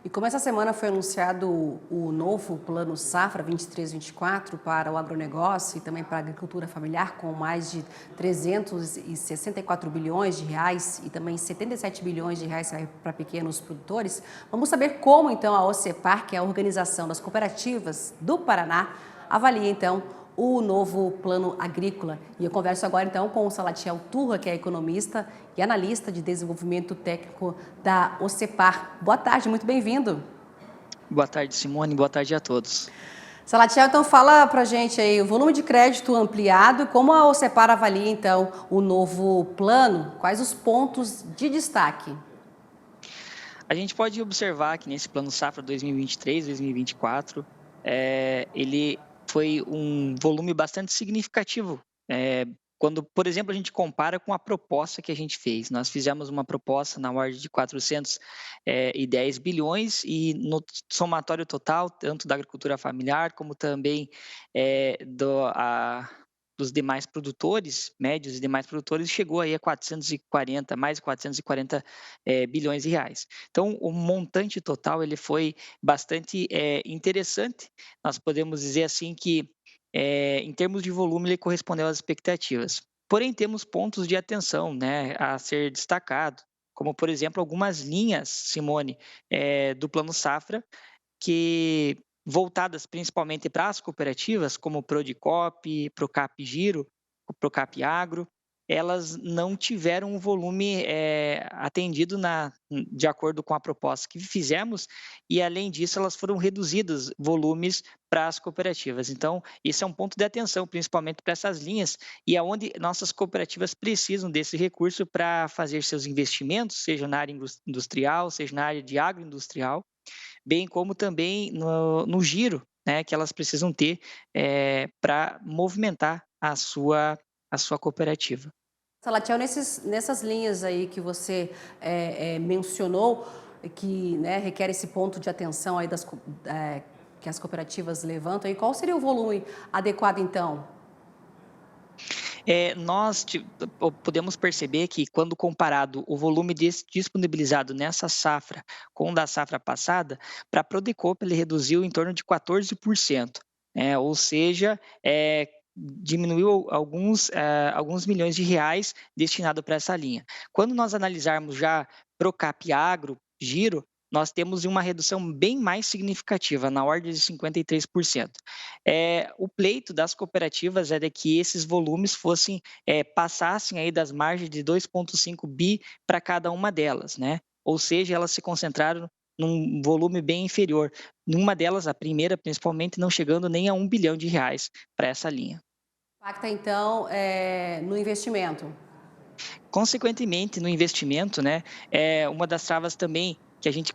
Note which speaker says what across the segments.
Speaker 1: E como essa semana foi anunciado o novo Plano Safra 23-24 para o agronegócio e também para a agricultura familiar, com mais de 364 bilhões de reais e também 77 bilhões de reais para pequenos produtores, vamos saber como então a OCEPAR, que é a Organização das Cooperativas do Paraná, avalia então o novo plano agrícola. E eu converso agora então com o Salatiel Turra, que é economista e analista de desenvolvimento técnico da OCEPAR. Boa tarde, muito bem-vindo.
Speaker 2: Boa tarde, Simone. Boa tarde a todos.
Speaker 1: Salatiel, então fala pra gente aí o volume de crédito ampliado, como a OCEPAR avalia então o novo plano, quais os pontos de destaque?
Speaker 2: A gente pode observar que nesse Plano Safra 2023-2024, ele foi um volume bastante significativo. Quando, por exemplo, a gente compara com a proposta que a gente fez. Nós fizemos uma proposta na ordem de 410 bilhões e no somatório total, tanto da agricultura familiar como também dos demais produtores, médios e demais produtores, chegou aí a 440, mais de 440 bilhões de reais. Então, o montante total ele foi bastante interessante. Nós podemos dizer assim que, em termos de volume, ele correspondeu às expectativas. Porém, temos pontos de atenção, né, a ser destacado, como, por exemplo, algumas linhas, Simone, do Plano Safra, que voltadas principalmente para as cooperativas, como o Prodicop, Procap Giro, o Procap Agro, elas não tiveram o volume atendido de acordo com a proposta que fizemos, e além disso elas foram reduzidas volumes para as cooperativas. Então, esse é um ponto de atenção, principalmente para essas linhas, e aonde nossas cooperativas precisam desse recurso para fazer seus investimentos, seja na área industrial, seja na área de agroindustrial, bem como também no giro, né, que elas precisam ter para movimentar a sua cooperativa.
Speaker 1: Salatiel, nessas linhas aí que você mencionou, que né, requer esse ponto de atenção aí que as cooperativas levantam, e qual seria o volume adequado então?
Speaker 2: Podemos perceber que, quando comparado o volume disponibilizado nessa safra com o da safra passada, para a Prodecop ele reduziu em torno de 14%, ou seja, diminuiu alguns milhões de reais destinado para essa linha. Quando nós analisarmos já Procap Agro, Giro, nós temos uma redução bem mais significativa, na ordem de 53%. O pleito das cooperativas era que esses volumes passassem aí das margens de 2,5 bi para cada uma delas, né? Ou seja, elas se concentraram num volume bem inferior. Numa delas, a primeira principalmente, não chegando nem a 1 bilhão de reais para essa linha.
Speaker 1: Impacta então no investimento.
Speaker 2: Consequentemente, no investimento, né, uma das travas também que a gente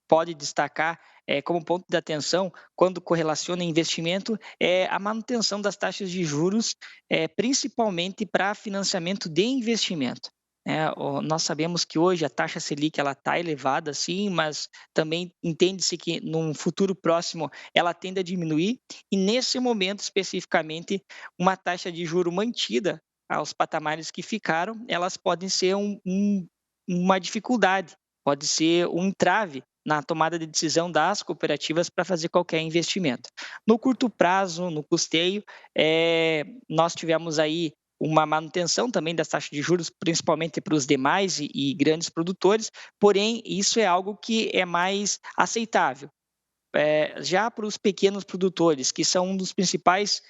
Speaker 2: pode destacar como ponto de atenção quando correlaciona investimento é a manutenção das taxas de juros, principalmente para financiamento de investimento. Nós sabemos que hoje a taxa Selic ela está elevada, sim, mas também entende-se que num futuro próximo ela tende a diminuir, e nesse momento especificamente uma taxa de juro mantida aos patamares que ficaram, elas podem ser uma dificuldade, pode ser um entrave na tomada de decisão das cooperativas para fazer qualquer investimento. No curto prazo, no custeio, nós tivemos aí uma manutenção também das taxas de juros, principalmente para os demais e grandes produtores, porém, isso é algo que é mais aceitável. Já para os pequenos produtores, que são um dos principais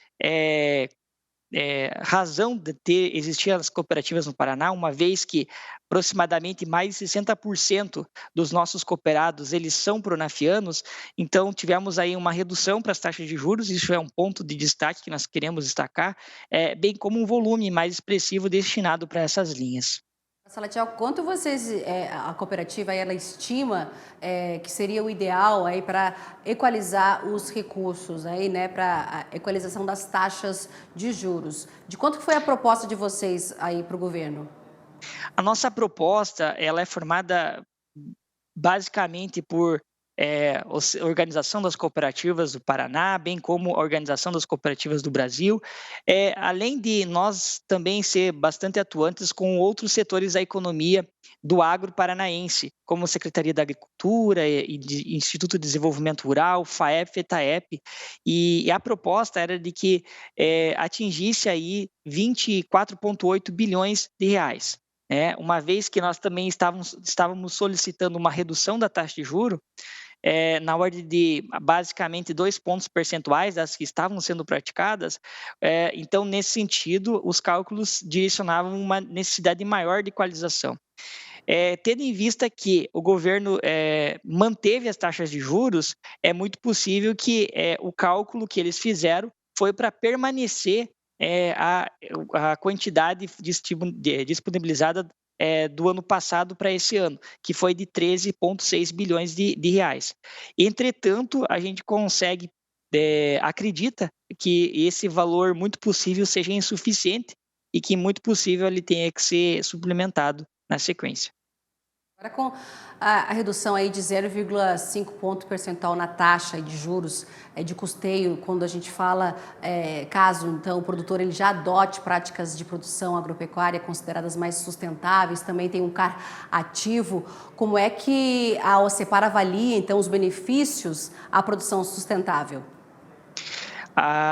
Speaker 2: razão de existir as cooperativas no Paraná, uma vez que aproximadamente mais de 60% dos nossos cooperados eles são pronafianos, então tivemos aí uma redução para as taxas de juros, isso é um ponto de destaque que nós queremos destacar, bem como um volume mais expressivo destinado para essas linhas.
Speaker 1: Salatiel, quanto a cooperativa ela estima que seria o ideal aí para equalizar os recursos aí, né, para a equalização das taxas de juros? De quanto que foi a proposta de vocês aí para o governo?
Speaker 2: A nossa proposta ela é formada basicamente por a Organização das Cooperativas do Paraná, bem como a Organização das Cooperativas do Brasil, além de nós também ser bastante atuantes com outros setores da economia do agro paranaense, como Secretaria da Agricultura e Instituto de Desenvolvimento Rural, FAEP, FETAEP, e a proposta era de que atingisse aí 24,8 bilhões de reais. Uma vez que nós também estávamos solicitando uma redução da taxa de juros, na ordem de basicamente 2 pontos percentuais das que estavam sendo praticadas, então, nesse sentido, os cálculos direcionavam uma necessidade maior de equalização. Tendo em vista que o governo manteve as taxas de juros, é muito possível que o cálculo que eles fizeram foi para permanecer a quantidade disponibilizada do ano passado para esse ano, que foi de 13,6 bilhões de reais. Entretanto, a gente acredita que esse valor muito possível seja insuficiente e que muito possível ele tenha que ser suplementado na sequência.
Speaker 1: Agora, com a redução aí de 0,5 ponto percentual na taxa de juros de custeio, quando a gente fala, caso então o produtor ele já adote práticas de produção agropecuária consideradas mais sustentáveis, também tem um CAR ativo, como é que a OCEPAR avalia então os benefícios à produção sustentável?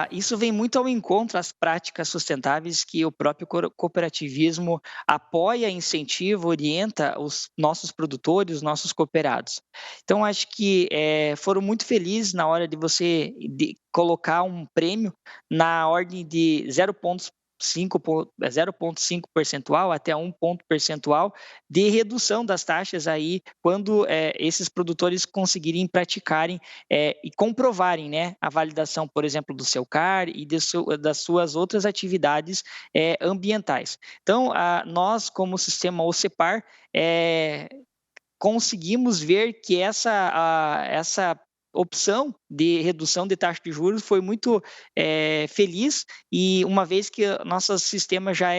Speaker 2: Isso vem muito ao encontro às práticas sustentáveis que o próprio cooperativismo apoia, incentiva, orienta os nossos produtores, os nossos cooperados. Então, acho que foram muito felizes na hora de você colocar um prêmio na ordem de 0,5 percentual até 1 ponto percentual de redução das taxas aí quando esses produtores conseguirem praticarem e comprovarem, né, a validação, por exemplo, do seu CAR e das suas outras atividades ambientais. Então, nós, como sistema OCEPAR, conseguimos ver que essa opção de redução de taxa de juros foi muito feliz, e uma vez que o nosso sistema já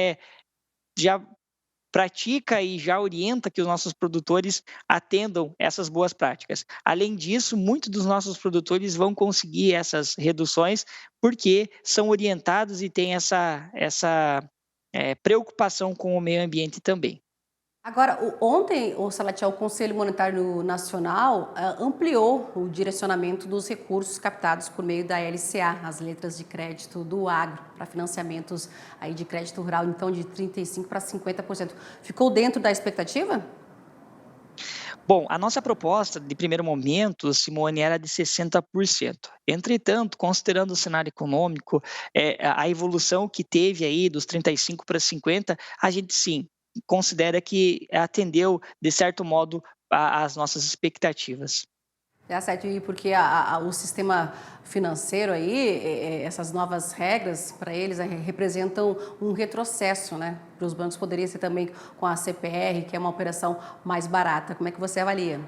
Speaker 2: pratica e já orienta que os nossos produtores atendam essas boas práticas. Além disso, muitos dos nossos produtores vão conseguir essas reduções porque são orientados e têm essa preocupação com o meio ambiente também.
Speaker 1: Agora, ontem, o Salatiel, o Conselho Monetário Nacional ampliou o direcionamento dos recursos captados por meio da LCA, as letras de crédito do agro, para financiamentos aí de crédito rural, então de 35% para 50%. Ficou dentro da expectativa?
Speaker 2: Bom, a nossa proposta de primeiro momento, Simone, era de 60%. Entretanto, considerando o cenário econômico, a evolução que teve aí dos 35 para 50, a gente sim considera que atendeu, de certo modo, às nossas expectativas.
Speaker 1: Tá certo, e porque o sistema financeiro aí, essas novas regras para eles representam um retrocesso, né? Para os bancos poderia ser também com a CPR, que é uma operação mais barata. Como é que você avalia?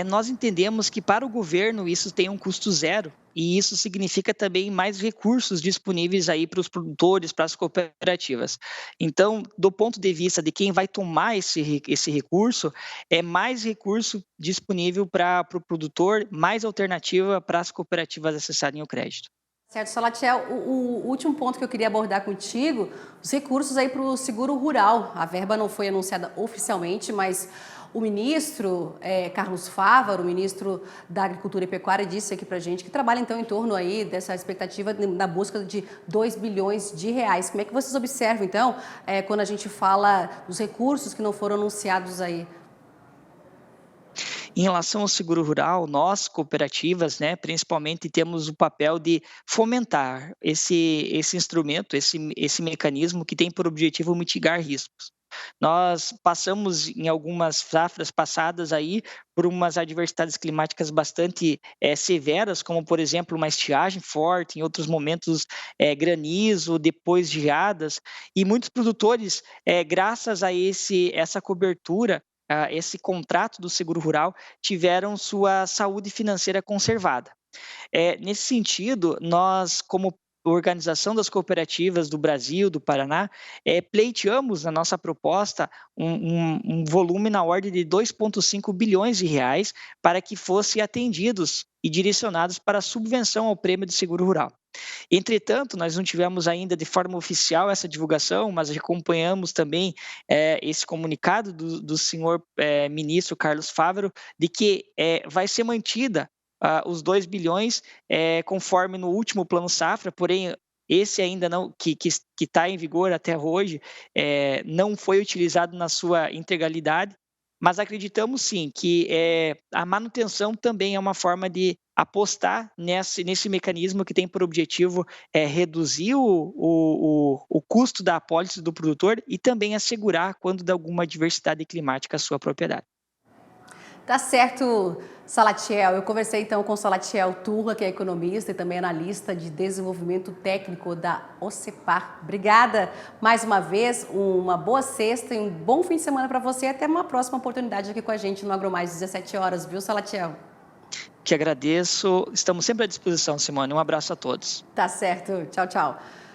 Speaker 2: Nós entendemos que para o governo isso tem um custo zero, e isso significa também mais recursos disponíveis aí para os produtores, para as cooperativas. Então, do ponto de vista de quem vai tomar esse recurso, é mais recurso disponível para o produtor, mais alternativa para as cooperativas acessarem o crédito.
Speaker 1: Certo, Salatiel, o último ponto que eu queria abordar contigo, os recursos aí para o seguro rural. A verba não foi anunciada oficialmente, mas o ministro Carlos Fávaro, o ministro da Agricultura e Pecuária, disse aqui para a gente que trabalha então em torno aí dessa expectativa na busca de 2 bilhões de reais. Como é que vocês observam então quando a gente fala dos recursos que não foram anunciados aí?
Speaker 2: Em relação ao seguro rural, nós, cooperativas, né, principalmente temos o papel de fomentar esse instrumento, esse mecanismo que tem por objetivo mitigar riscos. Nós passamos em algumas safras passadas aí por umas adversidades climáticas bastante severas, como por exemplo uma estiagem forte, em outros momentos granizo, depois geadas, e muitos produtores, graças a essa cobertura, esse contrato do seguro rural, tiveram sua saúde financeira conservada. Nesse sentido, nós, como Organização das Cooperativas do Brasil, do Paraná, pleiteamos na nossa proposta um volume na ordem de 2,5 bilhões de reais para que fossem atendidos e direcionados para a subvenção ao prêmio de seguro rural. Entretanto, nós não tivemos ainda de forma oficial essa divulgação, mas acompanhamos também esse comunicado do senhor ministro Carlos Fávero, de que vai ser mantida os 2 bilhões conforme no último Plano Safra, porém esse ainda não, que está em vigor até hoje, não foi utilizado na sua integralidade, mas acreditamos sim que a manutenção também é uma forma de apostar nesse mecanismo que tem por objetivo reduzir o custo da apólice do produtor e também assegurar quando de alguma adversidade climática à sua propriedade.
Speaker 1: Tá certo, Salatiel. Eu conversei então com Salatiel Turra, que é economista e também analista de desenvolvimento técnico da OCEPAR. Obrigada mais uma vez, uma boa sexta e um bom fim de semana para você. Até uma próxima oportunidade aqui com a gente no AgroMais 17 horas, viu, Salatiel?
Speaker 2: Que agradeço. Estamos sempre à disposição, Simone. Um abraço a todos.
Speaker 1: Tá certo. Tchau, tchau.